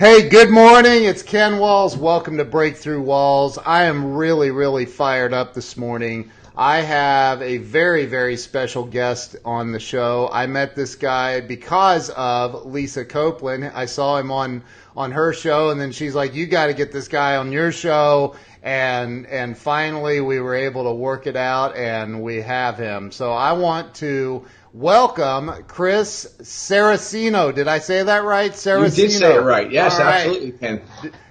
Hey, good morning. It's Ken Walls. Welcome to Breakthrough Walls. I am really fired up this morning. I have a very special guest on the show. I met this guy because of Lisa Copeland. I saw him on her show, and then she's like, "You got to get this guy on your show." And finally, we were able to work it out, and we have him. So I want to welcome Chris Saraceno. Did I say that right? Saraceno. You did say it right. Yes, All right. absolutely, Ken.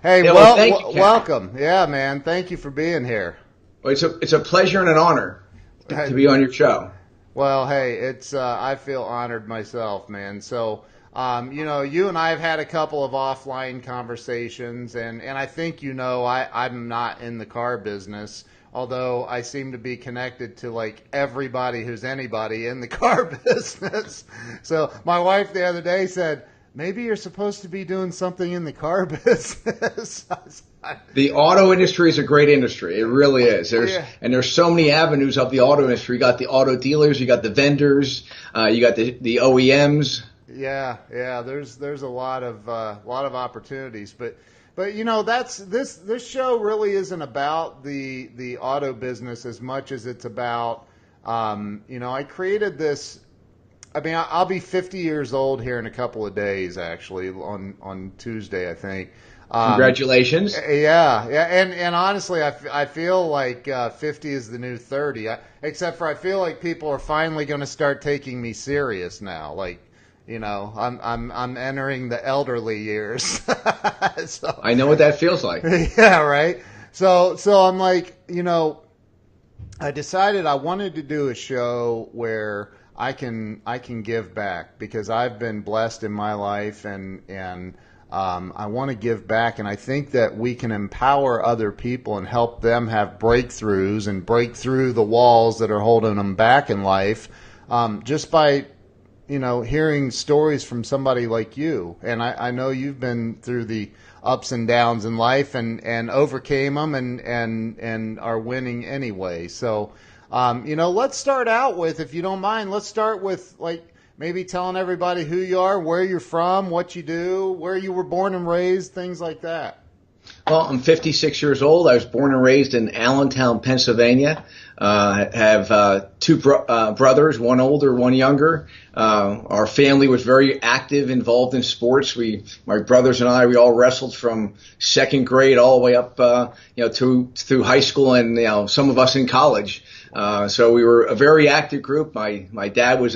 Hey, Yeah, well, thank you, Ken. Welcome. Yeah, man. Thank you for being here. Well, it's a pleasure and an honor to be on your show. Well, hey, it's I feel honored myself, man. So, you and I have had a couple of offline conversations, and I think I'm not in the car business, although I seem to be connected to like everybody who's anybody in the car business. So my wife the other day said, maybe you're supposed to be doing something in the car business. The auto industry is a great industry. It really is. There's so many avenues of the auto industry. You got the auto dealers, you got the vendors, you got the OEMs. Yeah. There's a lot of opportunities, but this show really isn't about the auto business as much as it's about I created this. I mean, I'll be 50 years old here in a couple of days, actually, on Tuesday, I think. Congratulations. Yeah, and honestly, I feel like 50 is the new 30. Except for I feel like people are finally going to start taking me serious now. Like, I'm entering the elderly years. So, I know what that feels like. Yeah, right. So I'm like, I decided I wanted to do a show where I can give back, because I've been blessed in my life, and I want to give back, and I think that we can empower other people and help them have breakthroughs and break through the walls that are holding them back in life, just by hearing stories from somebody like you. And I know you've been through the ups and downs in life and overcame them and are winning anyway. So let's start out with, if you don't mind, let's start with like maybe telling everybody who you are, where you're from, what you do, where you were born and raised, things like that. Well, I'm 56 years old. I was born and raised in Allentown, Pennsylvania. Have two brothers, one older, one younger. Our family was very active, involved in sports. My brothers and I, we all wrestled from second grade all the way up, through high school, and some of us in college. So we were a very active group. My dad was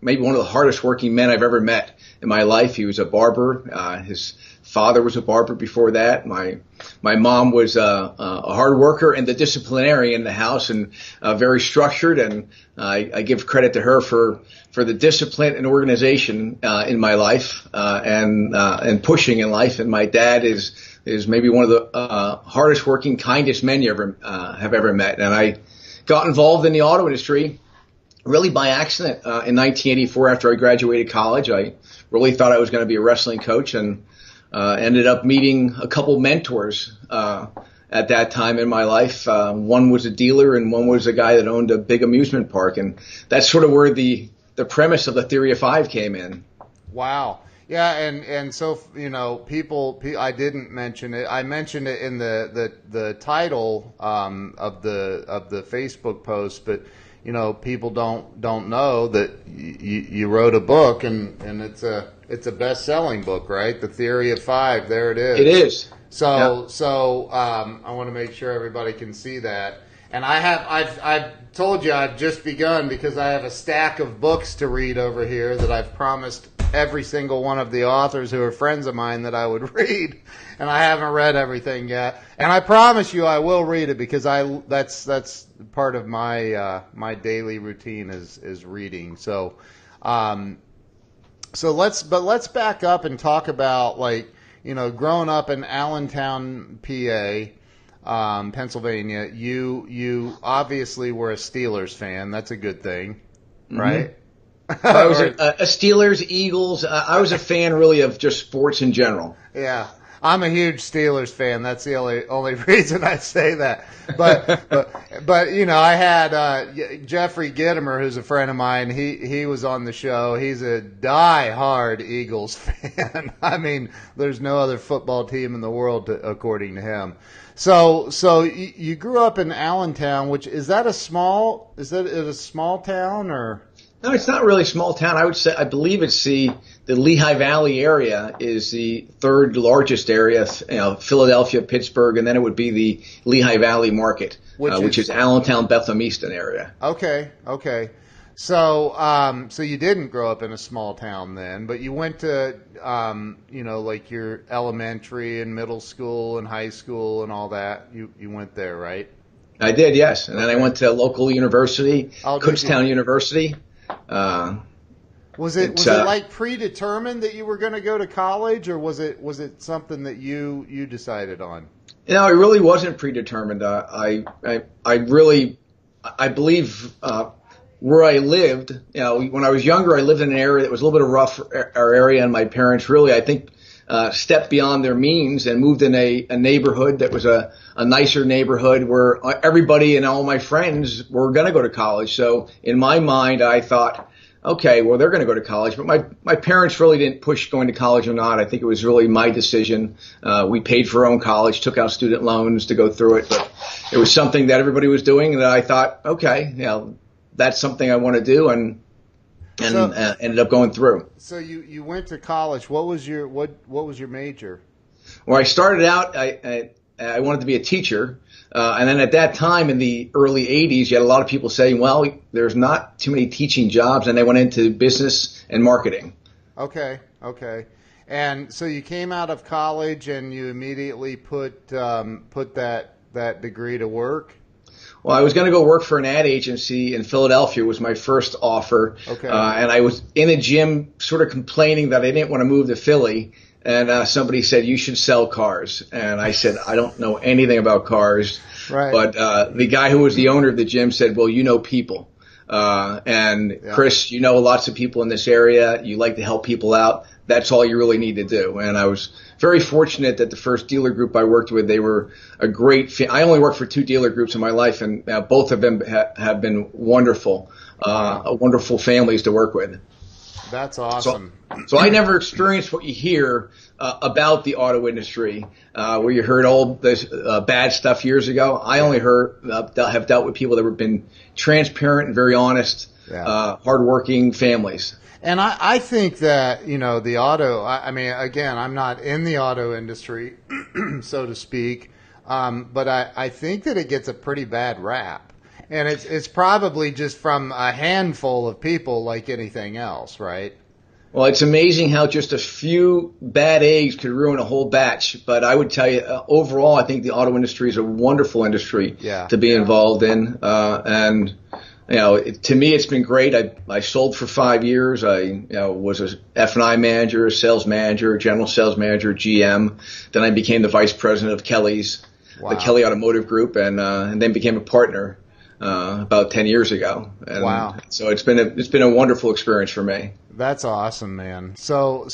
maybe one of the hardest working men I've ever met in my life. He was a barber. His father was a barber before that. My mom was a hard worker and the disciplinarian in the house, and very structured. And I give credit to her for the discipline and organization in my life, and pushing in life. And my dad is maybe one of the hardest working, kindest men you have ever met. And I got involved in the auto industry really by accident in 1984 after I graduated college. I really thought I was going to be a wrestling coach, and ended up meeting a couple mentors at that time in my life. One was a dealer, and one was a guy that owned a big amusement park. And that's sort of where the premise of the Theory of Five came in. Wow. Yeah, and so people. I didn't mention it. I mentioned it in the title of the Facebook post, but people don't know that you wrote a book, and it's a best-selling book, right? The Theory of Five. There it is. It is. So I want to make sure everybody can see that. And I've told you I've just begun, because I have a stack of books to read over here that I've promised every single one of the authors who are friends of mine that I would read, and I haven't read everything yet. And I promise you I will read it, because that's part of my daily routine is reading. So let's back up and talk about growing up in Allentown, PA, Pennsylvania. You obviously were a Steelers fan. That's a good thing, right? I was a Steelers, Eagles. I was a fan really of just sports in general. Yeah. I'm a huge Steelers fan. That's the only reason I say that. But you know, I had Jeffrey Gittimer, who's a friend of mine. He was on the show. He's a die-hard Eagles fan. I mean, there's no other football team in the world, according to him. So you grew up in Allentown, which is that a small town or? No, it's not really a small town. I believe it's the Lehigh Valley area is the third largest area, you know, Philadelphia, Pittsburgh, and then it would be the Lehigh Valley market, which is Allentown, Bethlehem Easton area. Okay. So you didn't grow up in a small town then, but you went to, you know, like your elementary and middle school and high school and all that. You went there, right? I did, yes. And then I went to a local university, Kutztown University. Was it like predetermined that you were going to go to college, or was it something that you decided on? You know, it really wasn't predetermined. I believe where I lived, you know, when I was younger, I lived in an area that was a little bit of rough area, and my parents really, I think, stepped beyond their means and moved in a neighborhood that was a nicer neighborhood where everybody and all my friends were going to go to college. So in my mind, I thought, okay, well, they're going to go to college. But my parents really didn't push going to college or not. I think it was really my decision. We paid for our own college, took out student loans to go through it. But it was something that everybody was doing that I thought, okay, you know, that's something I want to do, and ended up going through. So you went to college. What was your major? Well, I started out, I wanted to be a teacher. And then at that time in the early 80s, you had a lot of people saying, well, there's not too many teaching jobs. And they went into business and marketing. Okay. And so you came out of college and you immediately put that degree to work? Well, I was going to go work for an ad agency in Philadelphia was my first offer. Okay. And I was in a gym sort of complaining that I didn't want to move to Philly. And somebody said, you should sell cars. And I said, I don't know anything about cars. Right. But the guy who was the owner of the gym said, well, you know people. Chris, you know lots of people in this area. You like to help people out. That's all you really need to do. And I was very fortunate that the first dealer group I worked with, they were a great I only worked for 2 dealer groups in my life, and both of them have been wonderful, wonderful families to work with. That's awesome. So I never experienced what you hear about the auto industry, where you heard all this bad stuff years ago. I only have dealt with people that have been transparent and very honest, hardworking families. And I think that, you know, the auto, I mean, again, I'm not in the auto industry, so to speak, but I think that it gets a pretty bad rap. And it's probably just from a handful of people like anything else, right? Well, it's amazing how just a few bad eggs could ruin a whole batch. But I would tell you, overall, I think the auto industry is a wonderful industry to be involved in. And you know, to me, it's been great. I sold for 5 years. I was a F&I manager, a sales manager, general sales manager, GM. Then I became the vice president of Kelly's, the Kelly Automotive Group, and then became a partner about 10 years ago. And wow! So it's been a wonderful experience for me. That's awesome, man. So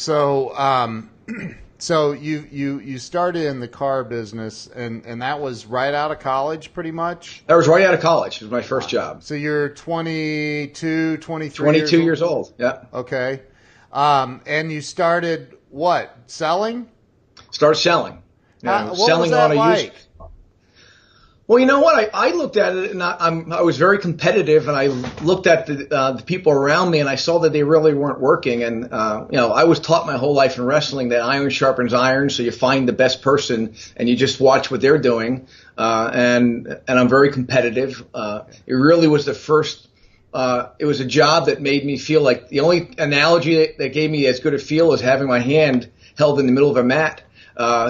you started in the car business, and that was right out of college, pretty much? That was right out of college. It was my first job. So you're 22, 23 22 years old, yeah. Okay. And you started what? Selling? Started selling. What was that like? Well, you know what? I looked at it, and I was very competitive, and I looked at the people around me, and I saw that they really weren't working. And I was taught my whole life in wrestling that iron sharpens iron, so you find the best person, and you just watch what they're doing. And I'm very competitive. It really was the first. It was a job that made me feel like the only analogy that gave me as good a feel was having my hand held in the middle of a mat.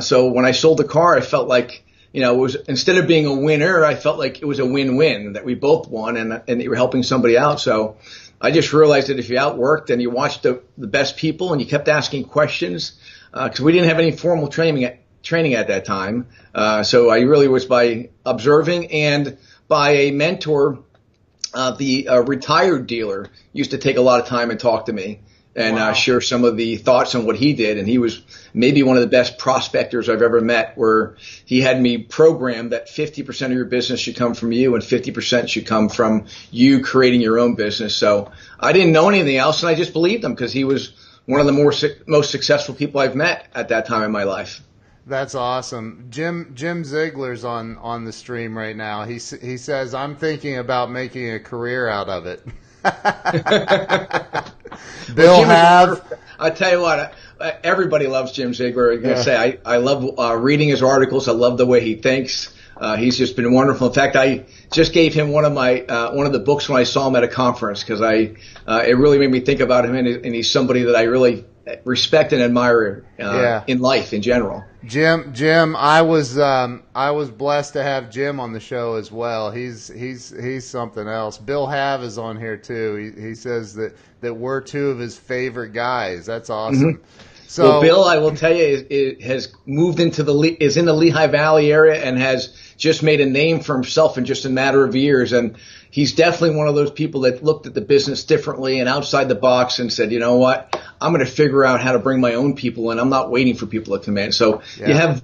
So when I sold the car, I felt like, it was, instead of being a winner, I felt like it was a win-win, that we both won and that you were helping somebody out. So I just realized that if you outworked and you watched the best people and you kept asking questions, because we didn't have any formal training at that time. So I really was by observing and by a mentor. The retired dealer used to take a lot of time and talk to me. and Wow. share some of the thoughts on what he did. And he was maybe one of the best prospectors I've ever met, where he had me programmed that 50% of your business should come from you and 50% should come from you creating your own business. So I didn't know anything else, and I just believed him because he was one of the most successful people I've met at that time in my life. That's awesome. Jim Ziegler's on the stream right now. He says, I'm thinking about making a career out of it. Bill Have. I tell you what, everybody loves Jim Ziegler. I'm gonna say I love reading his articles. I love the way he thinks. He's just been wonderful. In fact, I just gave him one of the books when I saw him at a conference, because it really made me think about him, and he's somebody that I really respect and admire in life in general. Jim, I was blessed to have Jim on the show as well. He's something else. Bill Have is on here too. He says that we're two of his favorite guys. That's awesome. Mm-hmm. So, well, Bill, I will tell you, has moved into is in the Lehigh Valley area and has just made a name for himself in just a matter of years. And he's definitely one of those people that looked at the business differently and outside the box and said, you know what, I'm going to figure out how to bring my own people in. I'm not waiting for people to come in. So you have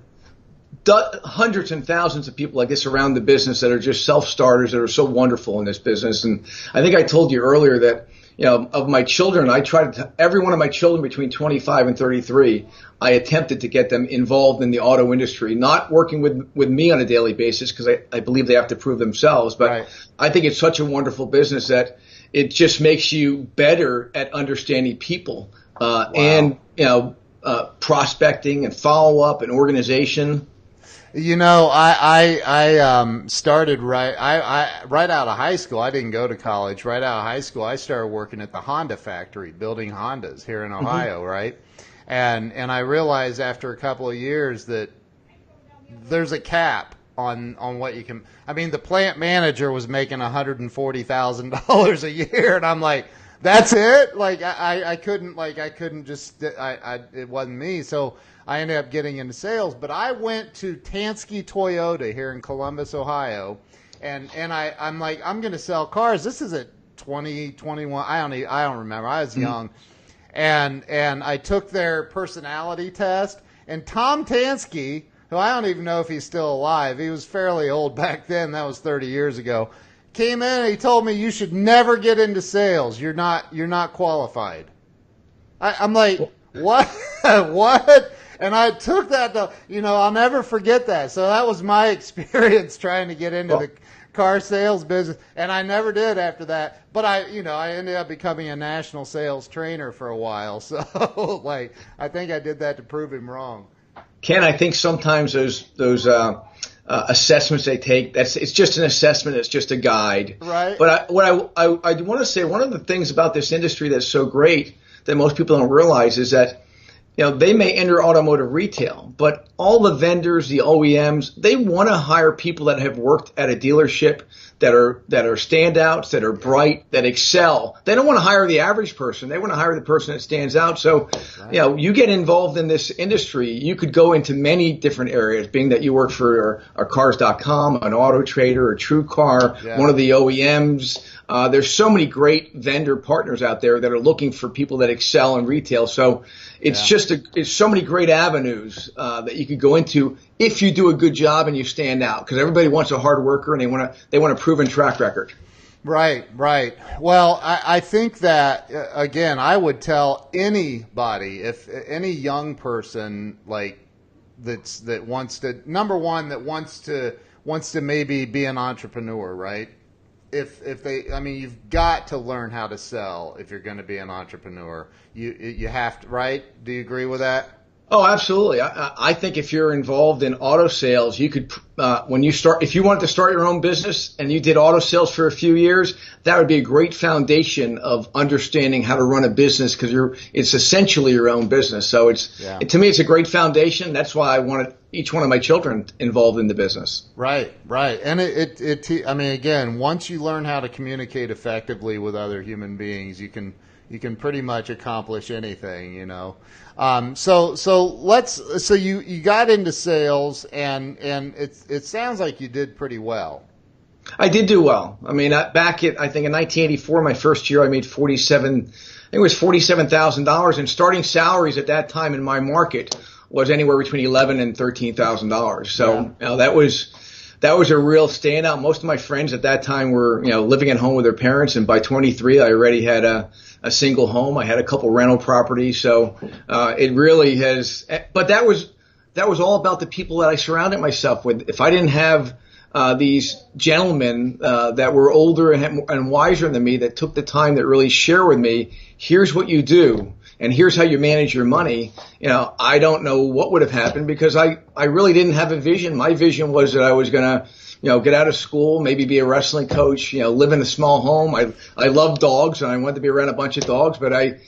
hundreds and thousands of people like this around the business that are just self-starters that are so wonderful in this business. And I think I told you earlier that, of my children, I tried to, every one of my children between 25 and 33, I attempted to get them involved in the auto industry, not working with me on a daily basis, because I believe they have to prove themselves. But right. I think it's such a wonderful business that it just makes you better at understanding people and, prospecting and follow up and organization. I started right out of high school. I didn't go to college. Right out of high school, I started working at the Honda factory, building Hondas here in Ohio, mm-hmm. right? And I realized after a couple of years that there's a cap on what you can. I mean, the plant manager was making $140,000 a year, and I'm like, that's it? Like I couldn't just it wasn't me. So I ended up getting into sales, but I went to Tansky Toyota here in Columbus, Ohio, and I'm like, I'm going to sell cars. This is at 2021. I don't remember. I was young, and I took their personality test, and Tom Tansky, who I don't even know if he's still alive. He was fairly old back then. That was 30 years ago. Came in and he told me, you should never get into sales. You're not qualified. I'm like, what? What? And I took that to, I'll never forget that. So that was my experience trying to get into the car sales business. And I never did after that. But I ended up becoming a national sales trainer for a while. So I think I did that to prove him wrong. Ken, I think sometimes those assessments they take, it's just an assessment. It's just a guide. Right. But what I want to say, one of the things about this industry that's so great that most people don't realize is that, they may enter automotive retail, but all the vendors, the OEMs, they want to hire people that have worked at a dealership, that are standouts, that are bright, that excel. They don't want to hire the average person. They want to hire the person that stands out. So, right. You get involved in this industry, you could go into many different areas, being that you work for a Cars.com, an Auto Trader, a True Car, one of the OEMs. There's so many great vendor partners out there that are looking for people that excel in retail. So it's it's so many great avenues that you could go into if you do a good job and you stand out, because everybody wants a hard worker and they want a proven track record. Right. Well, I think that again, I would tell anybody, if any young person that wants to maybe be an entrepreneur, right? You've got to learn how to sell if you're going to be an entrepreneur. You have to, right? Do you agree with that? Oh, absolutely. I think if you're involved in auto sales, you could, if you wanted to start your own business and you did auto sales for a few years, that would be a great foundation of understanding how to run a business, because it's essentially your own business. So to me, it's a great foundation. That's why I wanted each one of my children involved in the business. Right. And again, once you learn how to communicate effectively with other human beings, you can pretty much accomplish anything, So you got into sales, and it sounds like you did pretty well. I did do well. I mean, I think in 1984, my first year, I made think it was $47,000, and starting salaries at that time in my market was anywhere between $11,000 and $13,000. So that was a real standout. Most of my friends at that time were living at home with their parents, and by 23, I already had a single home. I had a couple rental properties, so it really has. But that was all about the people that I surrounded myself with. If I didn't have these gentlemen that were older and wiser than me, that took the time that really share with me, here's what you do and here's how you manage your money, I don't know what would have happened, because I really didn't have a vision. My vision was that I was going to get out of school, maybe be a wrestling coach, live in a small home. I love dogs, and I wanted to be around a bunch of dogs, but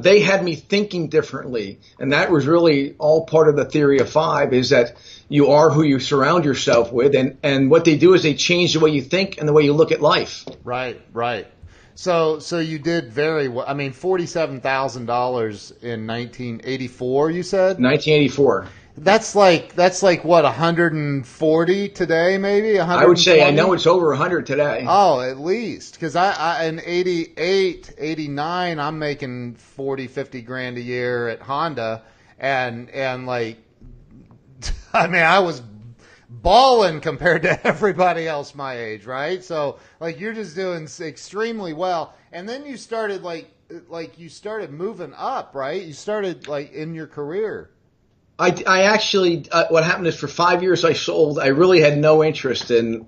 they had me thinking differently. And that was really all part of the theory of 5, is that you are who you surround yourself with. And what they do is they change the way you think and the way you look at life. Right. So you did very well. I mean, $47,000 in 1984, you said? 1984. That's like what, 140 today, maybe? 120? I would say, I know it's over 100 today. Oh, at least. Because I in 88, 89, I'm making 40, 50 grand a year at Honda. And like, I mean, I was balling compared to everybody else my age, right? So like, you're just doing extremely well. And then you started like you started moving up, right? You started like in your career. I actually, what happened is, for 5 years I sold. I really had no interest in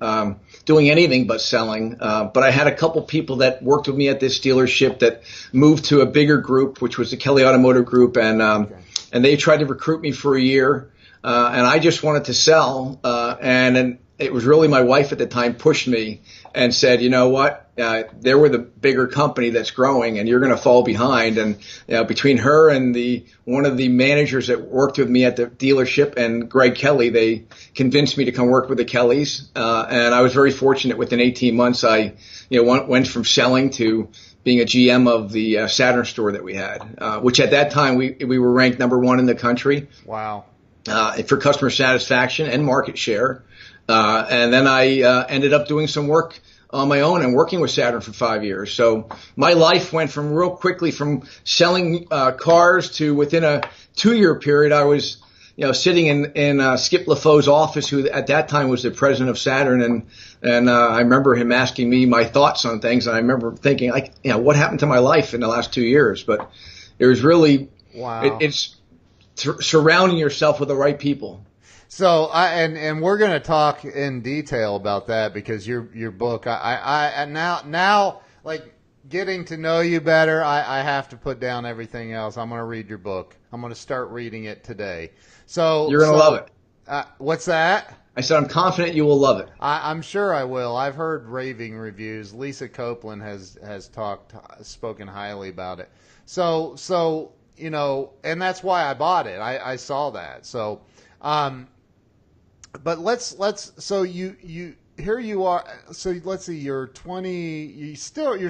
doing anything but selling. But I had a couple people that worked with me at this dealership that moved to a bigger group, which was the Kelly Automotive Group, and they tried to recruit me for a year. And I just wanted to sell. And it was really my wife at the time pushed me and said, you know what, they're with a bigger company that's growing, and you're going to fall behind. And between her and one of the managers that worked with me at the dealership and Greg Kelly, they convinced me to come work with the Kellys. And I was very fortunate. Within 18 months, I went from selling to being a GM of the Saturn store that we had, which at that time we were ranked number 1 in the country. Wow. For customer satisfaction and market share. And then I ended up doing some work on my own and working with Saturn for 5 years. So my life went from real quickly from selling cars to, within a 2-year period, I was sitting in Skip LaFaux's office, who at that time was the president of Saturn, and I remember him asking me my thoughts on things, and I remember thinking, like, what happened to my life in the last 2 years? But it was really, wow. It's surrounding yourself with the right people. So and we're going to talk in detail about that, because your book, I now like getting to know you better, I have to put down everything else. I'm going to read your book. I'm going to start reading it today. So you're going to love it. What's that? I said I'm confident you will love it. I'm sure I will. I've heard raving reviews. Lisa Copeland has spoken highly about it. So and that's why I bought it. I saw that. So, but let's so you here you are. So let's see, you're 20. You're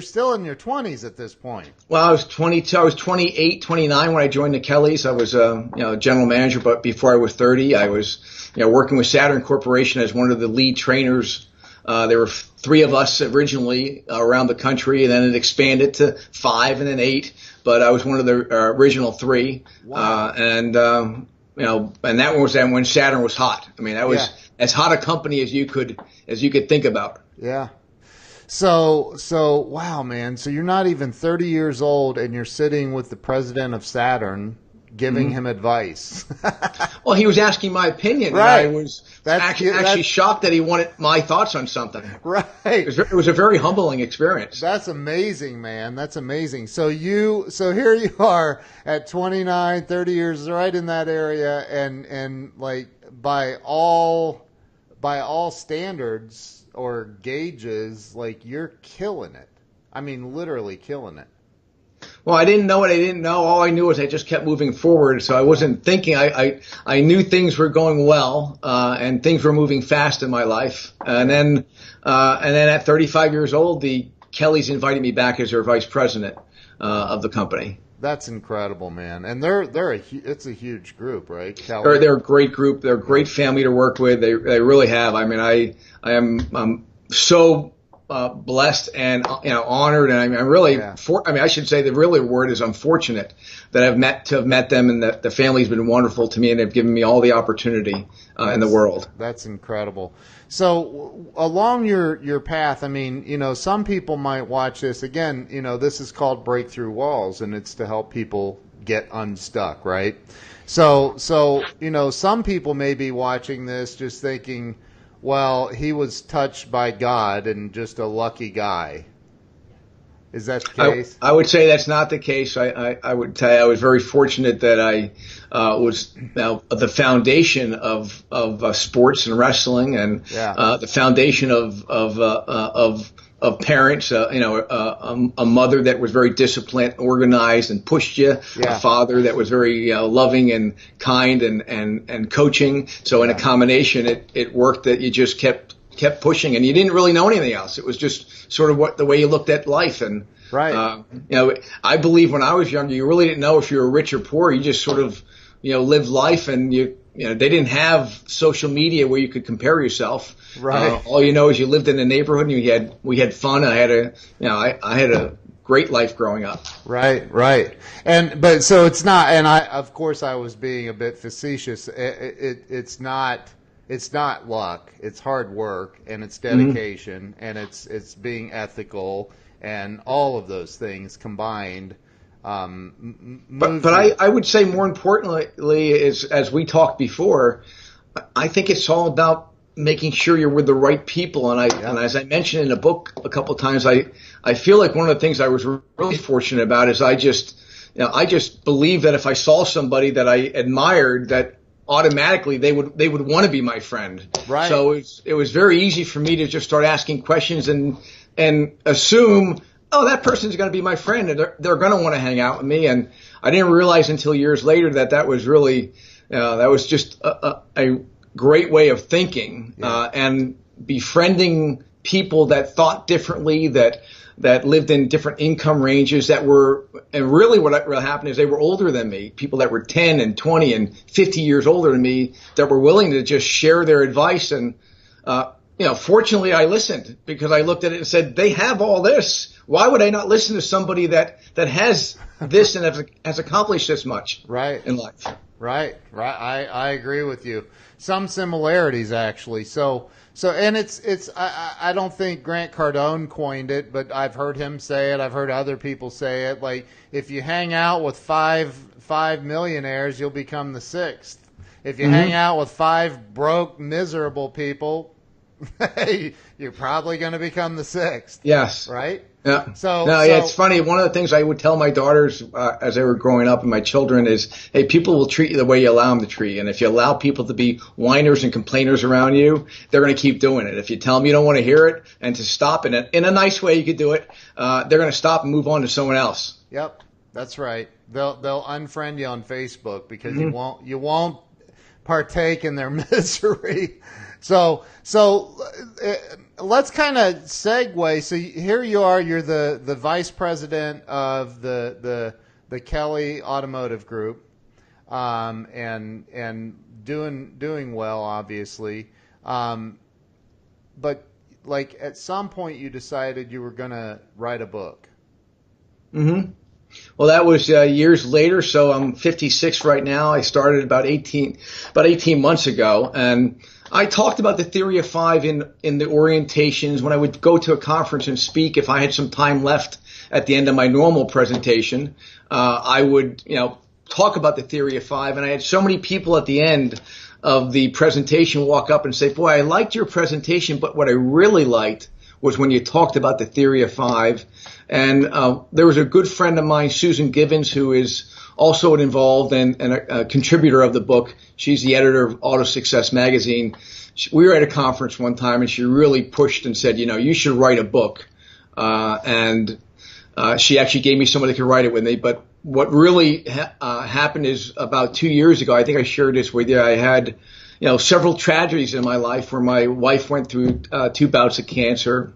still in your 20s at this point. Well, I was 22. I was 28, 29 when I joined the Kellys. I was general manager, but before I was 30, I was working with Saturn Corporation as one of the lead trainers. There were 3 of us originally around the country, and then it expanded to 5 and then 8. But I was one of the original 3. Wow. And that was then when Saturn was hot. I mean, that was as hot a company as you could think about. Yeah. So wow, man. So you're not even 30 years old, and you're sitting with the president of Saturn, giving him advice. Well, he was asking my opinion. Right. And I was actually shocked that he wanted my thoughts on something. Right. It was a very humbling experience. That's amazing, man. That's amazing. So here you are at 29, 30 years, right in that area, and like by all standards or gauges, like, you're killing it. I mean, literally killing it. Well, I didn't know what I didn't know. All I knew was I just kept moving forward. So I wasn't thinking. I knew things were going well, and things were moving fast in my life. And then at 35 years old, the Kellys invited me back as their vice president of the company. That's incredible, man. And it's a huge group, right? They're a great group. They're a great family to work with. They really have. I mean, I'm so blessed and honored, and I'm really I should say the really word is unfortunate that I've met them, and the family's been wonderful to me, and they've given me all the opportunity in the world. That's incredible. So along your path, I mean, some people might watch this again. This is called Breakthrough Walls, and it's to help people get unstuck, right? So some people may be watching this just thinking, well, he was touched by God and just a lucky guy. Is that the case? I would say that's not the case. I would tell you I was very fortunate that I was the foundation of sports and wrestling, and the foundation of parents. A mother that was very disciplined, organized, and pushed you. A father that was very loving and kind and coaching. So in a combination, it worked that you just kept pushing, and you didn't really know anything else. It was just sort of the way you looked at life. And I believe when I was younger, you really didn't know if you were rich or poor. You just sort of lived life, and they didn't have social media where you could compare yourself. Right. All you know is you lived in the neighborhood, and we had fun. I had a great life growing up. Right. But so it's not, and I was being a bit facetious. It's not luck. It's hard work, and it's dedication, and it's being ethical, and all of those things combined. But I would say more importantly is, as we talked before, I think it's all about making sure you're with the right people. And as I mentioned in the book a couple of times, I feel like one of the things I was really fortunate about is I just believed that if I saw somebody that I admired, that automatically they would want to be my friend. Right. So it was very easy for me to just start asking questions and assume, oh, that person's going to be my friend, and they're going to want to hang out with me. And I didn't realize until years later that was really that was just a great way of thinking, and befriending people that thought differently, that lived in different income ranges, and really what really happened is they were older than me, people that were 10 and 20 and 50 years older than me, that were willing to just share their advice. And fortunately I listened, because I looked at it and said, they have all this. Why would I not listen to somebody that has this and has accomplished this much in life? Right. I agree with you. Some similarities, actually. So and it's I don't think Grant Cardone coined it, but I've heard him say it. I've heard other people say it. Like, if you hang out with five millionaires, you'll become the sixth. If you hang out with 5 broke, miserable people, you're probably going to become the sixth. Yes. Right? Yeah. It's funny. One of the things I would tell my daughters as they were growing up, and my children, is, hey, people will treat you the way you allow them to treat you. And if you allow people to be whiners and complainers around you, they're going to keep doing it. If you tell them you don't want to hear it and to stop in a nice way, you could do it. They're going to stop and move on to someone else. Yep, that's right. They'll unfriend you on Facebook because you won't partake in their misery. So let's kind of segue. So here you are. You're the vice president of the Kelly Automotive Group, and doing well, obviously. But like, at some point, you decided you were going to write a book. Mm-hmm. Well, that was years later. So I'm 56 right now. I started about 18 months ago, and I talked about the theory of 5 in the orientations when I would go to a conference and speak. If I had some time left at the end of my normal presentation, I would, talk about the theory of 5. And I had so many people at the end of the presentation walk up and say, boy, I liked your presentation, but what I really liked was when you talked about the theory of 5. And there was a good friend of mine, Susan Givens, who is also involved and a contributor of the book. She's the editor of Auto Success magazine. We were at a conference one time, and she really pushed and said, you should write a book. And she actually gave me someone that could write it with me. But what really happened is, about 2 years ago, I think I shared this with you, I had several tragedies in my life where my wife went through 2 bouts of cancer.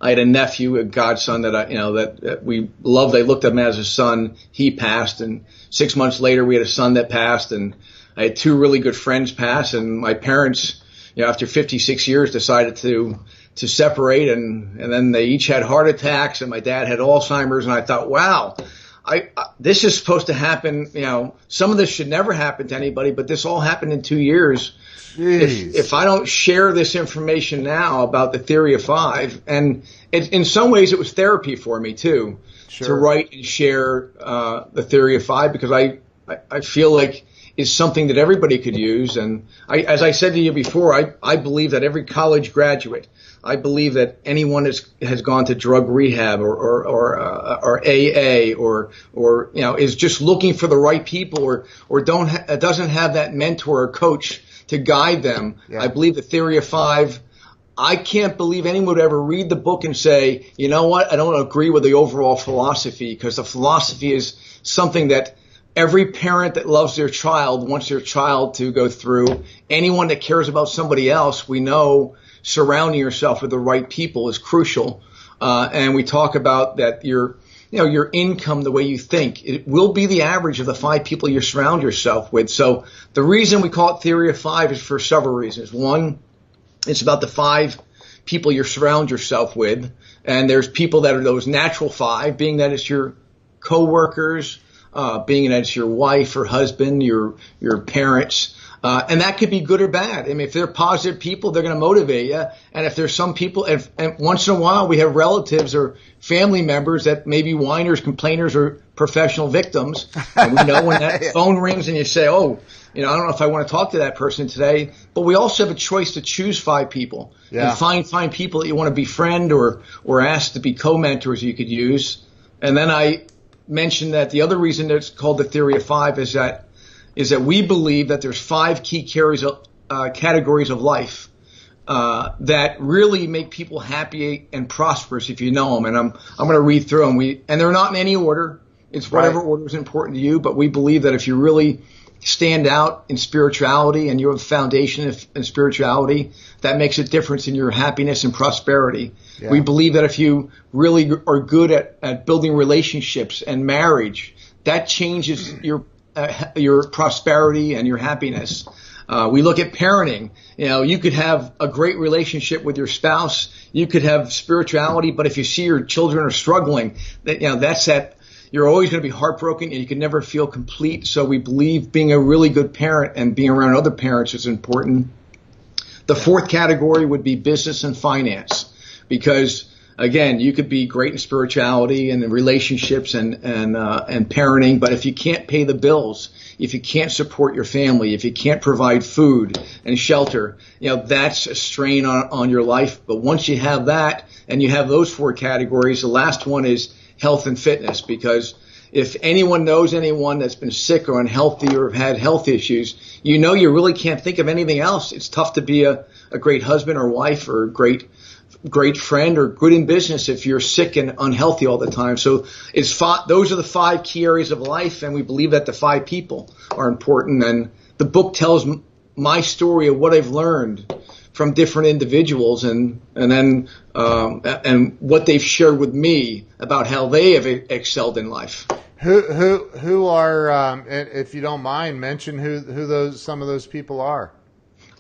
I had a nephew, a godson that we loved. I looked at him as a son. He passed, and 6 months later we had a son that passed, and I had 2 really good friends pass. And my parents, after 56 years, decided to to separate, and then they each had heart attacks, and my dad had Alzheimer's, and I thought, wow, this is supposed to happen. Some of this should never happen to anybody, but this all happened in 2 years. If I don't share this information now about the theory of five, and in some ways it was therapy for me too, to write and share the theory of five, because I feel like it's something that everybody could use. And as I said to you before, I believe that every college graduate, I believe that anyone has gone to drug rehab or AA or is just looking for the right people or doesn't have that mentor or coach to guide them. Yeah. I believe the theory of five. I can't believe anyone would ever read the book and say, you know what, I don't agree with the overall philosophy, because the philosophy is something that every parent that loves their child wants their child to go through. Anyone that cares about somebody else, we know surrounding yourself with the right people is crucial. And we talk about that your income, the way you think, it will be the average of the five people you surround yourself with. So the reason we call it theory of five is for several reasons. One, it's about the five people you surround yourself with. And there's people that are those natural five, being that it's your coworkers, being that it's your wife or husband, your parents. And that could be good or bad. I mean, if they're positive people, they're going to motivate you. And if there's some people, and once in a while we have relatives or family members that may be whiners, complainers, or professional victims. And we know when that phone rings and you say, oh, I don't know if I want to talk to that person today. But we also have a choice to choose five people and find people that you want to befriend or ask to be co-mentors you could use. And then I mentioned that the other reason that it's called the theory of five is that we believe that there's five key categories of life that really make people happy and prosperous if you know them. And I'm going to read through them. And they're not in any order. It's whatever order is important to you. But we believe that if you really stand out in spirituality and you have a foundation in spirituality, that makes a difference in your happiness and prosperity. Yeah. We believe that if you really are good at building relationships and marriage, that changes your prosperity and your happiness. We look at parenting. You could have a great relationship with your spouse. You could have spirituality, but if you see your children are struggling, you're always going to be heartbroken and you can never feel complete. So we believe being a really good parent and being around other parents is important. The fourth category would be business and finance, because again, you could be great in spirituality and in relationships and parenting, but if you can't pay the bills, if you can't support your family, if you can't provide food and shelter, that's a strain on your life. But once you have that and you have those four categories, the last one is health and fitness, because if anyone knows anyone that's been sick or unhealthy or had health issues, you really can't think of anything else. It's tough to be a great husband or wife or a great friend or good in business if you're sick and unhealthy all the time. So those are the five key areas of life, and we believe that the five people are important. And the book tells my story of what I've learned from different individuals and what they've shared with me about how they have excelled in life. Who are, if you don't mind, mention who some of those people are.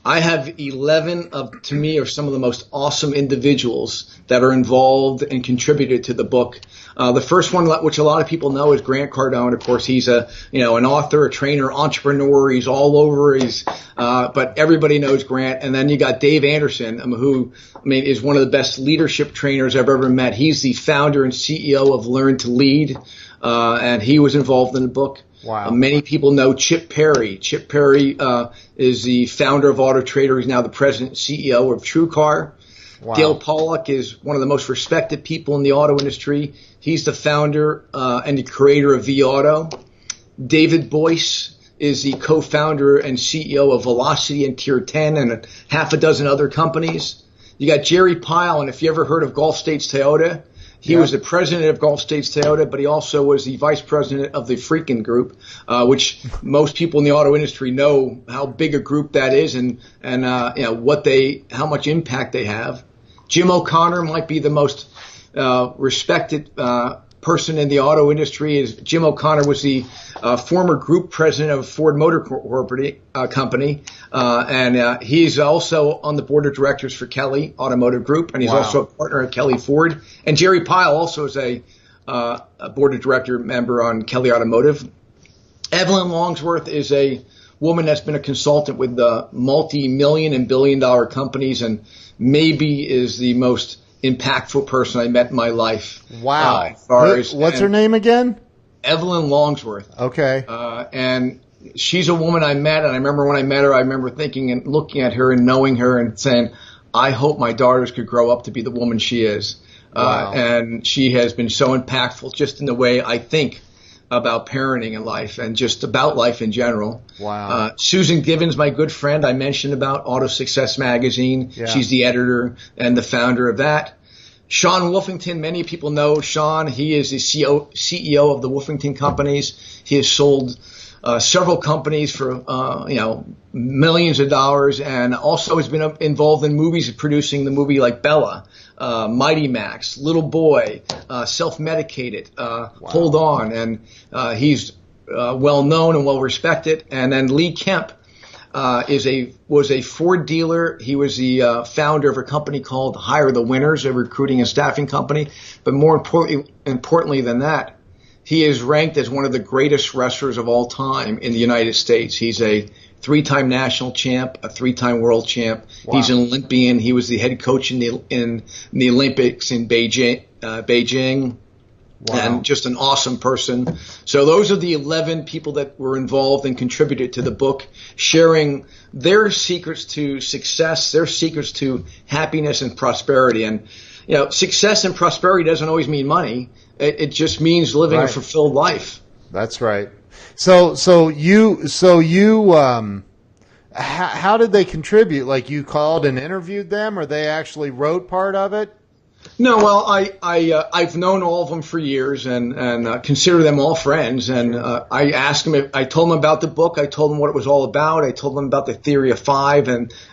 I have 11 to me, are some of the most awesome individuals that are involved and contributed to the book. The first one, which a lot of people know, is Grant Cardone. Of course, he's an author, a trainer, entrepreneur. He's all over. But everybody knows Grant. And then you got Dave Anderson, who is one of the best leadership trainers I've ever met. He's the founder and CEO of Learn to Lead, and he was involved in the book. Wow. Many people know Chip Perry. Chip Perry is the founder of Auto Trader. He's now the president and CEO of TrueCar. Wow. Dale Pollock is one of the most respected people in the auto industry. He's the founder and the creator of vAuto. David Boyce is the co-founder and CEO of Velocity and Tier 10 and half a dozen other companies. You got Jerry Pyle, and if you ever heard of Gulf States Toyota, he was the president of Gulf States Toyota, but he also was the vice president of the Freakin' Group, which most people in the auto industry know how big a group that is and how much impact they have. Jim O'Connor might be the most respected person in the auto industry. Jim O'Connor was the former group president of Ford Motor Company, and he's also on the board of directors for Kelly Automotive Group, and he's also a partner at Kelly Ford. And Jerry Pyle also is a board of director member on Kelly Automotive. Evelyn Longsworth is a woman that's been a consultant with multi-million and billion-dollar companies, and maybe is the most impactful person I met in my life. Wow. What's her name again? Evelyn Longsworth. Okay. And she's a woman I met, and I remember when I met her, I remember thinking and looking at her and knowing her and saying, I hope my daughters could grow up to be the woman she is. Wow. And she has been so impactful just in the way I think about parenting in life and just about life in general. Wow. Susan Givens, my good friend, I mentioned about Auto Success Magazine. Yeah. She's the editor and the founder of that. Sean Wolfington, many people know Sean. He is the CEO of the Wolfington Companies. He has sold several companies for millions of dollars, and also has been involved in movies, producing the movie like Bella, Mighty Max, Little Boy, Self-Medicated, Hold On, and he's well known and well respected. And then Lee Kemp was a Ford dealer. He was the founder of a company called Hire the Winners, a recruiting and staffing company. But more importantly than that, he is ranked as one of the greatest wrestlers of all time in the United States. He's a 3-time national champ, a 3-time world champ. Wow. He's an Olympian. He was the head coach in the Olympics in Beijing. Wow. And just an awesome person. So those are the 11 people that were involved and contributed to the book, sharing their secrets to success, their secrets to happiness and prosperity. And, success and prosperity doesn't always mean money. It just means living a fulfilled life. That's right. So how did they contribute? Like, you called and interviewed them, or they actually wrote part of it? No, well, I've known all of them for years and consider them all friends. And I asked them I told them about the book. I told them what it was all about. I told them about the theory of 5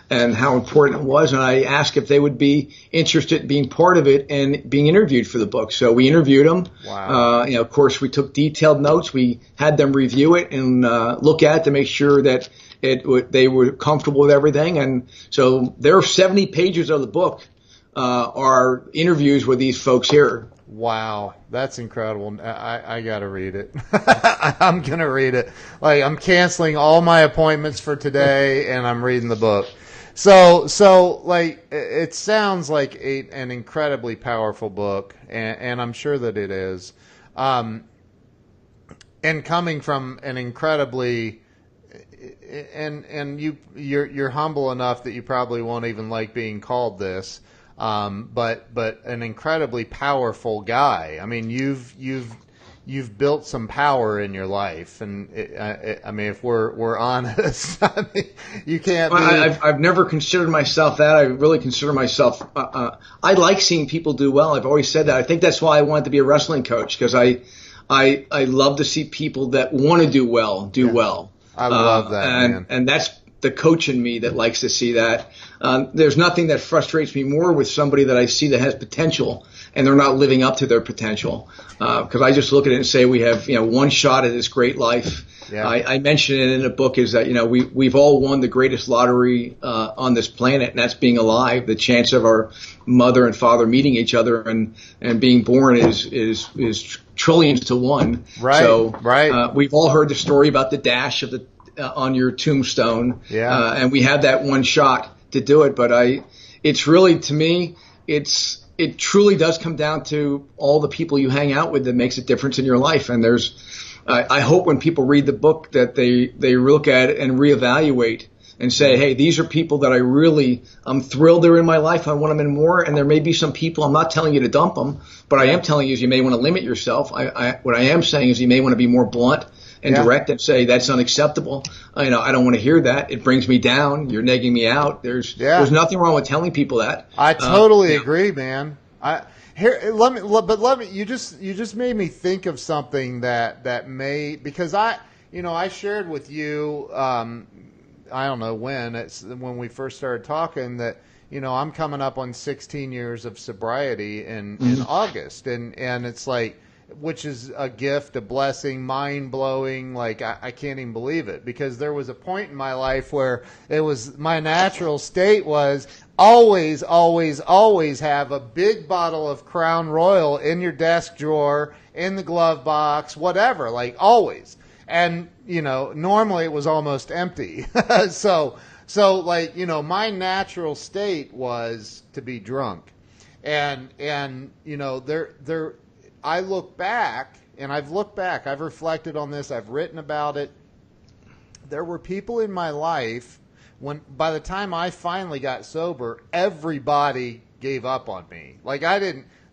and how important it was. And I asked if they would be interested in being part of it and being interviewed for the book. So we interviewed them. Wow. Of course, we took detailed notes. We had them review it and look at it to make sure that they were comfortable with everything. And so there are 70 pages of the book. Are interviews with these folks here. Wow, that's incredible. I got to read it. I'm going to read it. Like, I'm canceling all my appointments for today, and I'm reading the book. So like, it sounds like an incredibly powerful book, and I'm sure that it is. And coming from an incredibly, and you're humble enough that you probably won't even like being called this. But an incredibly powerful guy. I mean, you've built some power in your life, and I mean, if we're honest, I mean, you can't. I've never considered myself that. I really consider myself. I like seeing people do well. I've always said that. I think that's why I wanted to be a wrestling coach, because I love to see people that want to do well do well. I love that, man. And that's the coach in me that likes to see that. There's nothing that frustrates me more with somebody that I see that has potential and they're not living up to their potential. Because I just look at it and say we have one shot at this great life. Yeah. I mentioned it in the book is that we've all won the greatest lottery on this planet, and that's being alive. The chance of our mother and father meeting each other and being born is trillions to 1. Right. So we've all heard the story about the dash of the on your tombstone. Yeah. And we have that one shot to do it. But it's really, to me, it truly does come down to all the people you hang out with that makes a difference in your life. And I hope when people read the book that they look at it and reevaluate and say, hey, these are people that I'm thrilled they're in my life. I want them in more. And there may be some people, I'm not telling you to dump them, but I am telling you is you may want to limit yourself. What I am saying is you may want to be more blunt and direct and say that's unacceptable. I don't want to hear that. It brings me down. You're negging me out. There's nothing wrong with telling people that. I totally agree, man. Let me. You just made me think of something that may, because I shared with you. I don't know when when we first started talking that I'm coming up on 16 years of sobriety in August, and it's like. which is a gift, a blessing, mind blowing. Like I can't even believe it, because there was a point in my life where it was my natural state was always, always, always have a big bottle of Crown Royal in your desk drawer, in the glove box, whatever, like always. And, normally it was almost empty. So like, my natural state was to be drunk. And I look back, and I've reflected on this, I've written about it. There were people in my life when, by the time I finally got sober, everybody gave up on me. Like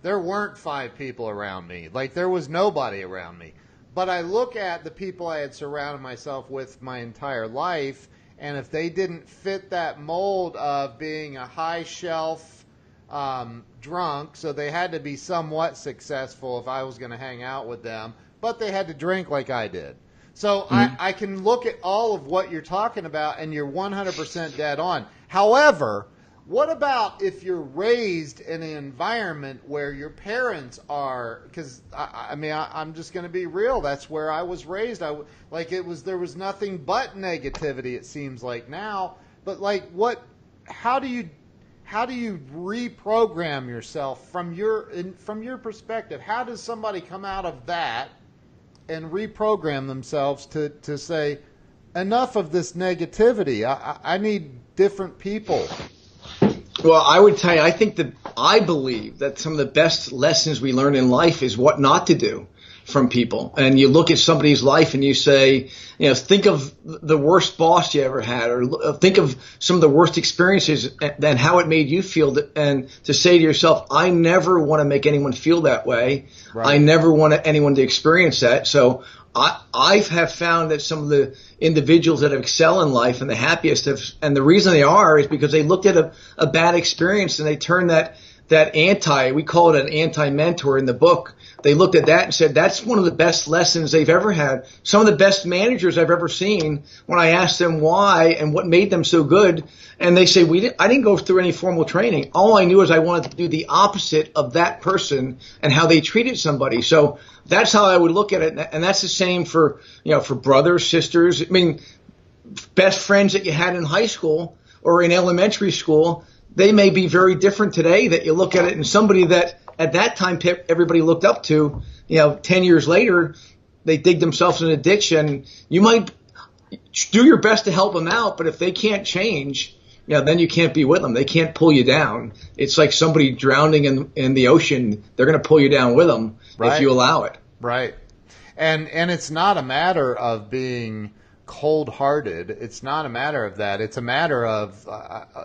there weren't 5 people around me. Like there was nobody around me. But I look at the people I had surrounded myself with my entire life, and if they didn't fit that mold of being a high shelf drunk, so they had to be somewhat successful if I was going to hang out with them, but they had to drink like I did. So I can look at all of what you're talking about, and you're 100% dead on. However, what about if you're raised in an environment where your parents are? Because I'm just going to be real. That's where I was raised. There was nothing but negativity. It seems like now, but like how do you reprogram yourself from your perspective? How does somebody come out of that and reprogram themselves to say, enough of this negativity? I need different people. Well, I would tell you, I believe that some of the best lessons we learn in life is what not to do from people. And you look at somebody's life and you say, think of the worst boss you ever had, or think of some of the worst experiences and how it made you feel, and to say to yourself, I never want to make anyone feel that way. Right. I never want anyone to experience that. So I have found that some of the individuals that have excelled in life and the happiest and the reason they are is because they looked at a bad experience and they turned we call it an anti-mentor in the book. They looked at that and said, that's one of the best lessons they've ever had. Some of the best managers I've ever seen, when I asked them why and what made them so good, and they say, I didn't go through any formal training. All I knew is I wanted to do the opposite of that person and how they treated somebody. So that's how I would look at it. And that's the same for brothers, sisters. I mean, best friends that you had in high school or in elementary school, they may be very different today, that you look at it, and somebody that at that time everybody looked up to, 10 years later, they dig themselves in addiction. You might do your best to help them out, but if they can't change, then you can't be with them. They can't pull you down. It's like somebody drowning in the ocean. They're going to pull you down with them if you allow it. Right. And it's not a matter of being cold-hearted. It's not a matter of that. It's a matter of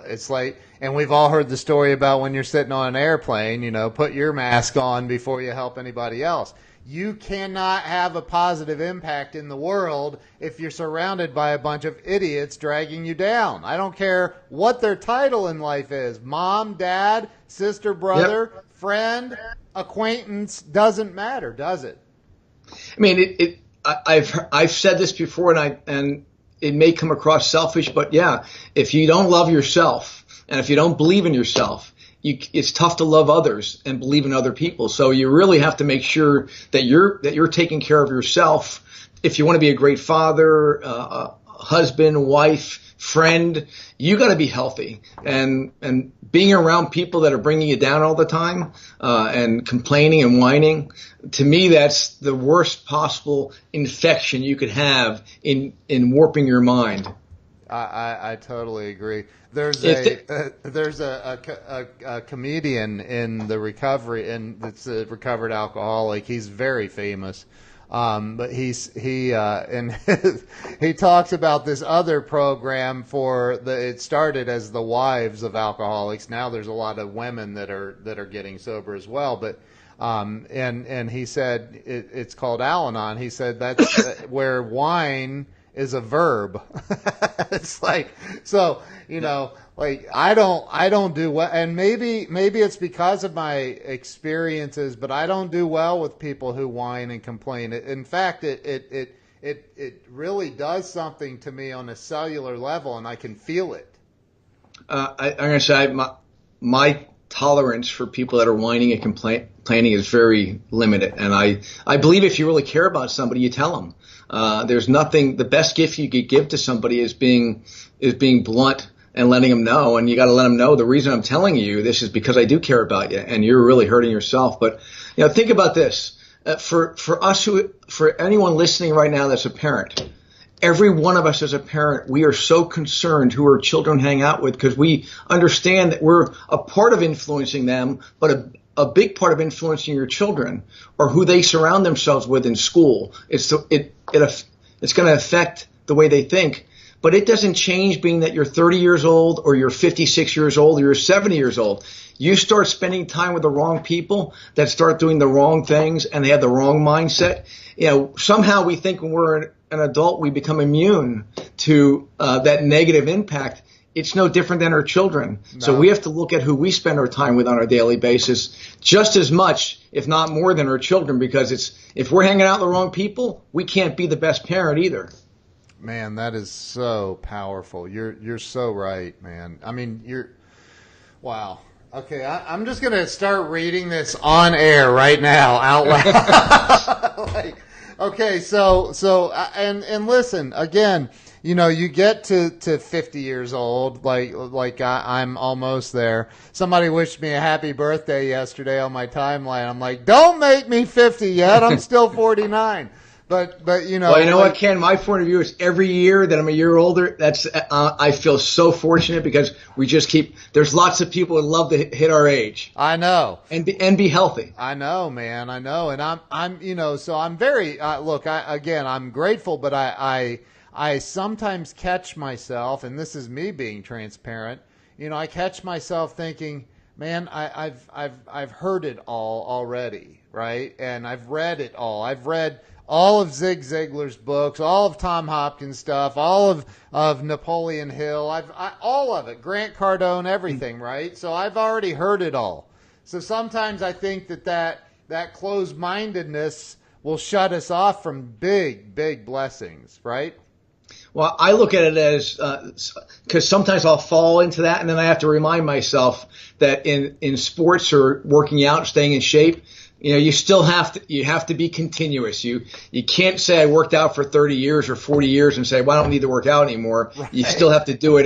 it's like, and we've all heard the story about when you're sitting on an airplane, put your mask on before you help anybody else. You cannot have a positive impact in the world if you're surrounded by a bunch of idiots dragging you down. I don't care what their title in life is. Mom, dad, sister, brother, friend, acquaintance, doesn't matter, does it? I mean, I've said this before, and it may come across selfish, but yeah, if you don't love yourself and if you don't believe in yourself, it's tough to love others and believe in other people. So you really have to make sure that you're taking care of yourself. If you want to be a great father, husband, wife, friend, you got to be healthy. And being around people that are bringing you down all the time and complaining and whining, to me, that's the worst possible infection you could have in warping your mind. I totally agree. There's a comedian in the recovery, and it's a recovered alcoholic. He's very famous, but he talks about this other program it started as the wives of alcoholics. Now there's a lot of women that are getting sober as well, but. And he said it's called Al-Anon. He said that's where wine is a verb. It's like, so, like I don't do well, and maybe it's because of my experiences, but I don't do well with people who whine and complain. In fact, it really does something to me on a cellular level, and I can feel it. I'm going to say my tolerance for people that are whining and complaining is very limited. And I believe if you really care about somebody, you tell them. There's nothing. The best gift you could give to somebody is being blunt and letting them know. And you got to let them know the reason I'm telling you this is because I do care about you, and you're really hurting yourself. But think about this. For anyone listening right now that's a parent, every one of us as a parent, we are so concerned who our children hang out with, because we understand that we're a part of influencing them, but a big part of influencing your children or who they surround themselves with in school. It's going to affect the way they think. But it doesn't change being that you're 30 years old or you're 56 years old or you're 70 years old. You start spending time with the wrong people that start doing the wrong things and they have the wrong mindset. Somehow we think when we're an adult, we become immune to that negative impact. It's no different than our children. No. So we have to look at who we spend our time with on a daily basis just as much, if not more, than our children, because if we're hanging out with the wrong people, we can't be the best parent either. Man, that is so powerful. You're so right, man. I mean, wow. Okay, I'm just gonna start reading this on air right now out loud. Okay, so and listen again. You get to 50 years old, like I'm almost there. Somebody wished me a happy birthday yesterday on my timeline. I'm like, don't make me 50 yet. I'm still 49. But Well, you know what, Ken? My point of view is every year that I'm a year older, I feel so fortunate because there's lots of people that love to hit our age. I know. And be healthy. I know, man. I know. And I'm so I'm very, look, I'm grateful, but I sometimes catch myself, and this is me being transparent, I catch myself thinking, man, I've heard it all already, right? And I've read it all. I've read all of Zig Ziglar's books, all of Tom Hopkins' stuff, all of Napoleon Hill, all of it, Grant Cardone, everything, right? So I've already heard it all. So sometimes I think that closed-mindedness will shut us off from big, big blessings, right? Well, I look at it as because sometimes I'll fall into that, and then I have to remind myself that in sports or working out, staying in shape, you still have to be continuous. You can't say I worked out for 30 years or 40 years and say, well, I don't need to work out anymore. Right. You still have to do it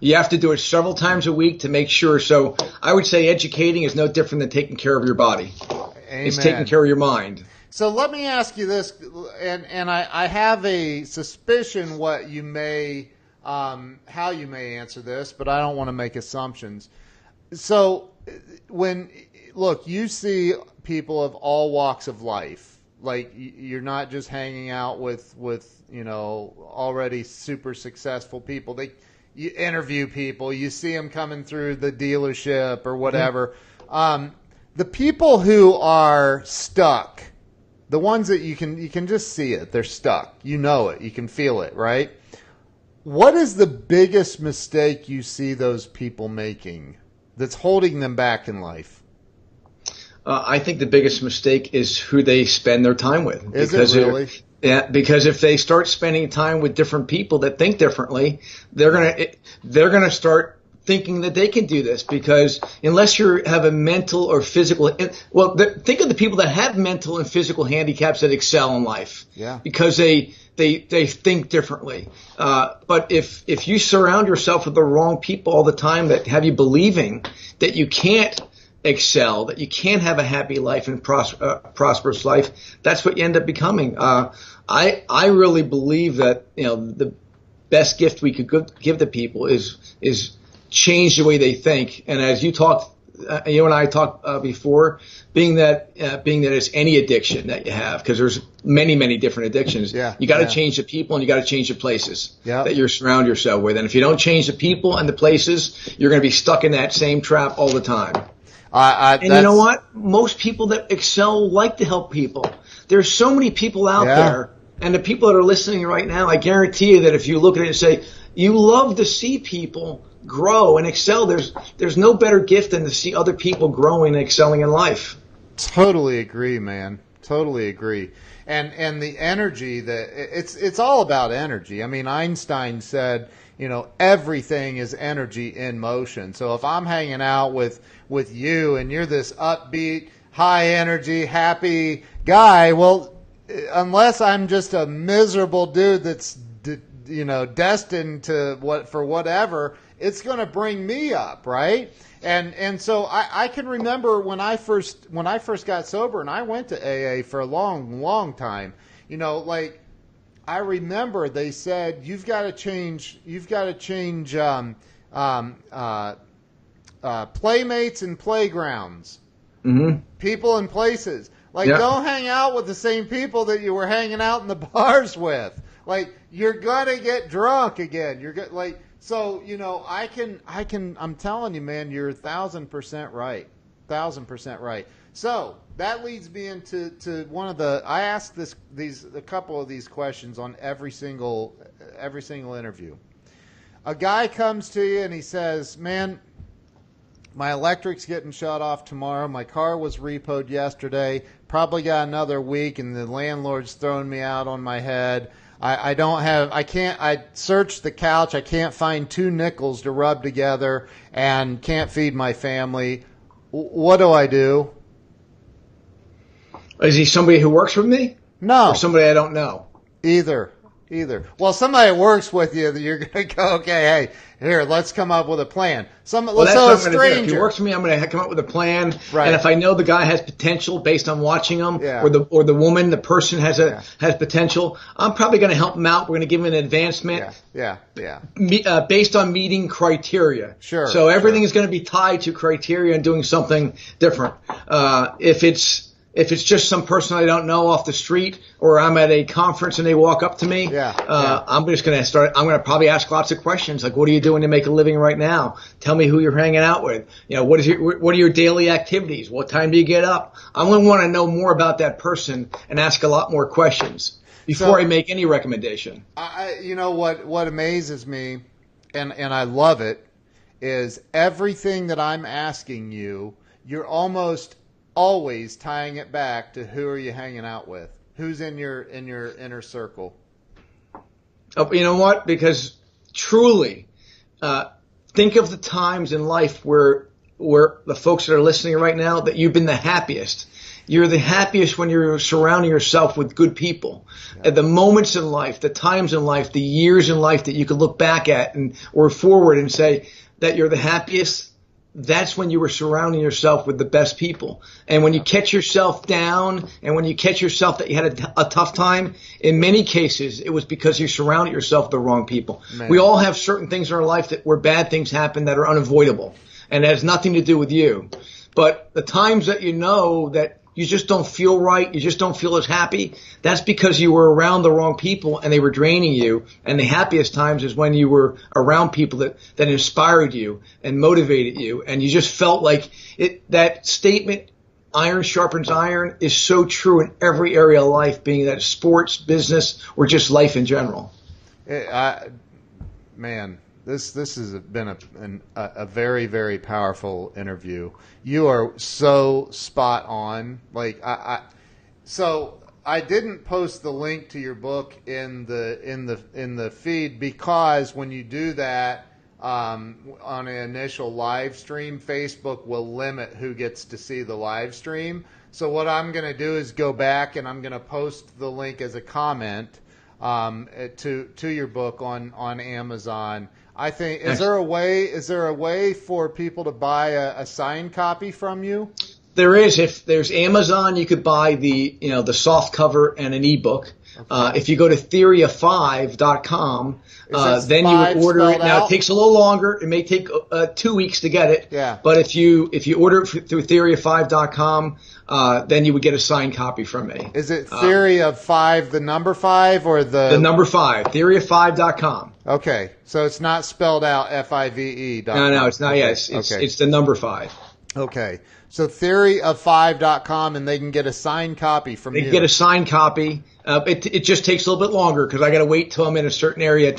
you have to do it several times a week to make sure. So I would say educating is no different than taking care of your body. Amen. It's taking care of your mind. So let me ask you this, and I have a suspicion how you may answer this, but I don't want to make assumptions. So look, you see people of all walks of life. Like, you're not just hanging out with already super successful people. You interview people, you see them coming through the dealership or whatever. Mm-hmm. The people who are stuck, the ones that you can just see it, they're stuck. You know it, you can feel it, right? What is the biggest mistake you see those people making that's holding them back in life? I think the biggest mistake is who they spend their time with. Is it really? Yeah, because if they start spending time with different people that think differently, they're gonna start thinking that they can do this. Because unless you have a mental or physical, think of the people that have mental and physical handicaps that excel in life. Yeah. Because they think differently. But if you surround yourself with the wrong people all the time that have you believing that you can't excel, that you can't have a happy life and prosperous life, that's what you end up becoming. I really believe that the best gift we could give to people is change the way they think. And as you and I talked before, being that it's any addiction that you have, because there's many different addictions. Yeah, you got to change the people and you got to change the places that you surround yourself with. And if you don't change the people and the places, you're going to be stuck in that same trap all the time. And you know what? Most people that excel like to help people. There's so many people out there, and the people that are listening right now, I guarantee you that if you look at it and say, you love to see people grow and excel, there's no better gift than to see other people growing and excelling in life. Totally agree, man. Totally agree. And the energy that it's all about energy. I mean, Einstein said, everything is energy in motion. So if I'm hanging out with you and you're this upbeat, high energy, happy guy, well, unless I'm just a miserable dude that's destined to whatever, it's going to bring me up, right? And so I can remember when I first got sober, and I went to AA for a long time. I remember they said you've got to change playmates and playgrounds, people and places. Don't hang out with the same people that you were hanging out in the bars with. You're gonna get drunk again. So, I'm telling you, man, you're 1,000% right. 1,000% right. So that leads me into one of I ask a couple of these questions on every single interview. A guy comes to you and he says, man, my electric's getting shut off tomorrow. My car was repoed yesterday. Probably got another week, and the landlord's throwing me out on my head. I searched the couch. I can't find 2 nickels to rub together and can't feed my family. What do I do? Is he somebody who works with me? No. Or somebody I don't know? Either. Well, somebody that works with you, you're going to go, okay, hey, here, let's come up with a plan. Let's say a stranger. If he works for me, I'm going to come up with a plan. Right. And if I know the guy has potential based on watching him, yeah. or the woman, the person has potential, I'm probably going to help him out. We're going to give him an advancement. Yeah. Based on meeting criteria. Sure. So everything is going to be tied to criteria and doing something different. If it's just some person I don't know off the street, or I'm at a conference and they walk up to me, I'm just going to I'm going to probably ask lots of questions like, what are you doing to make a living right now? Tell me who you're hanging out with. What are your daily activities? What time do you get up? I'm going to want to know more about that person and ask a lot more questions before I make any recommendation. What amazes me, and I love it, is everything that I'm asking you, you're almost always tying it back to who are you hanging out with? Who's in your inner circle? Oh, you know what? Because truly, think of the times in life where the folks that are listening right now that you've been the happiest. You're the happiest when you're surrounding yourself with good people. Yeah. At the moments in life, the times in life, the years in life that you could look back at or forward and say that you're the happiest. That's when you were surrounding yourself with the best people. And when you catch yourself down and when you catch yourself that you had a tough time, in many cases, it was because you surrounded yourself with the wrong people. Man. We all have certain things in our life where bad things happen that are unavoidable. And it has nothing to do with you. But the times that you know that you just don't feel right, you just don't feel as happy, that's because you were around the wrong people and they were draining you. And the happiest times is when you were around people that inspired you and motivated you. And you just felt like that statement, iron sharpens iron, is so true in every area of life, being that sports, business, or just life in general. This has been a very, very powerful interview. You are so spot on. So I didn't post the link to your book in the feed because when you do that on an initial live stream, Facebook will limit who gets to see the live stream. So what I'm going to do is go back and I'm going to post the link as a comment to your book on Amazon. I think is there a way for people to buy a signed copy from you? There is. If there's Amazon, you could buy the soft cover and an ebook. Okay. If you go to theory5.com, then you would order it. Now it takes a little longer. It may take 2 weeks to get it. Yeah. But if you order it through theory5.com, then you would get a signed copy from me. Is it Theory of 5, the number 5, or the number 5? Theory5.com. Okay, so it's not spelled out FIVE. No, it's not. Okay. Yes, it's the number 5. Okay, so theoryof5.com, and they can get a signed copy from you. They can get a signed copy. It just takes a little bit longer because I got to wait till I'm in a certain area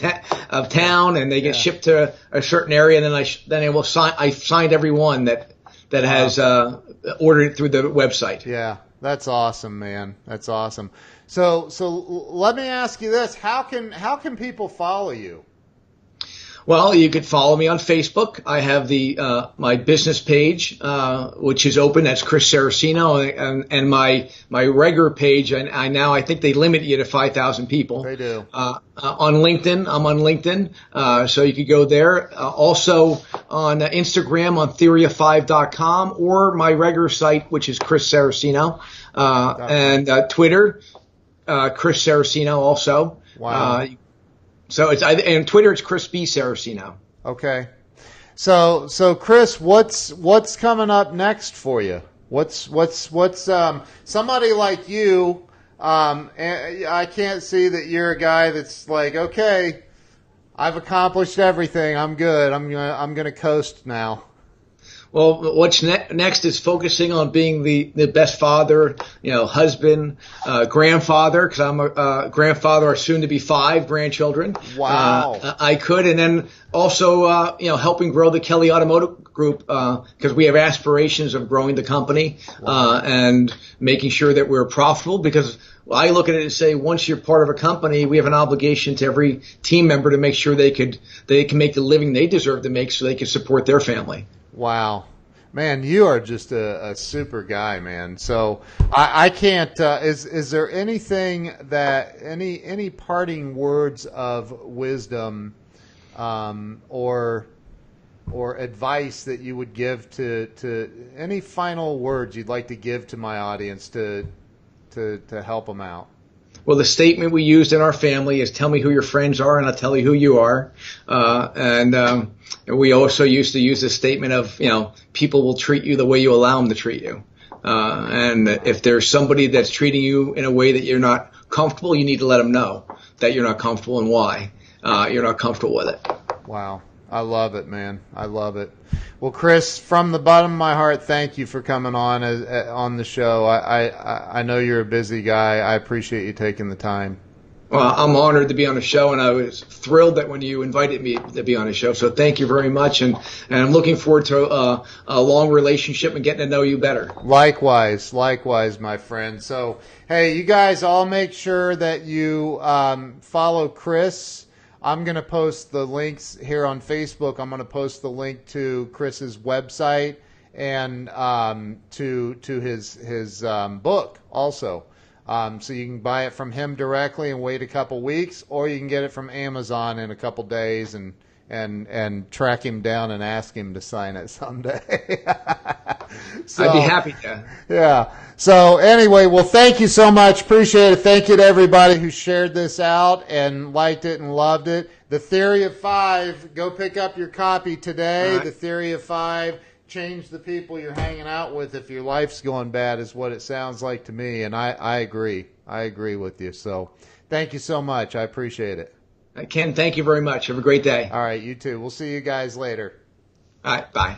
of town, and they get shipped to a certain area, and then I signed every one that has ordered it through the website. Yeah. That's awesome, man. That's awesome. So let me ask you this: how can people follow you? Well, you could follow me on Facebook. I have the my business page, which is open. That's Chris Saraceno, and my regular page. I think they limit you to 5,000 people. They do. On LinkedIn, I'm on LinkedIn, so you could go there. Also on Instagram on theoryoffive.com, or my regular site, which is Chris Saraceno, and Twitter, Chris Saraceno also. Wow. So and Twitter, it's Chris B. Saraceno. Okay. So Chris, what's coming up next for you? What's somebody like you? I can't see that you're a guy that's like, okay, I've accomplished everything. I'm good. I'm gonna coast now. Well, what's next is focusing on being the best father, husband, grandfather, because I'm a grandfather of soon to be 5 grandchildren. Wow. I could, and then also, helping grow the Kelly Automotive Group, because we have aspirations of growing the company, and making sure that we're profitable, because I look at it and say, once you're part of a company, we have an obligation to every team member to make sure they can make the living they deserve to make so they can support their family. Wow. Man, you are just a super guy, man. So I can't, is there anything any parting words of wisdom, or advice that you would give to any final words you'd like to give to my audience to help them out? Well, the statement we used in our family is, tell me who your friends are and I'll tell you who you are. And we also used to use the statement of, people will treat you the way you allow them to treat you. And if there's somebody that's treating you in a way that you're not comfortable, you need to let them know that you're not comfortable and why you're not comfortable with it. Wow. I love it, man. I love it. Well, Chris, from the bottom of my heart, thank you for coming on the show. I know you're a busy guy. I appreciate you taking the time. Well, I'm honored to be on the show, and I was thrilled that when you invited me to be on the show. So thank you very much, and I'm looking forward to a long relationship and getting to know you better. Likewise, my friend. So, hey, you guys all make sure that you follow Chris. I'm going to post the links here on Facebook. I'm going to post the link to Chris's website and to his book also. So you can buy it from him directly and wait a couple weeks, or you can get it from Amazon in a couple days and track him down and ask him to sign it someday. So, I'd be happy to. Yeah. So anyway, well, thank you so much. Appreciate it. Thank you to everybody who shared this out and liked it and loved it. The Theory of 5, go pick up your copy today. Right. The Theory of 5, change the people you're hanging out with if your life's going bad, is what it sounds like to me. And I agree. I agree with you. So thank you so much. I appreciate it. Ken, thank you very much. Have a great day. All right, you too. We'll see you guys later. All right, bye.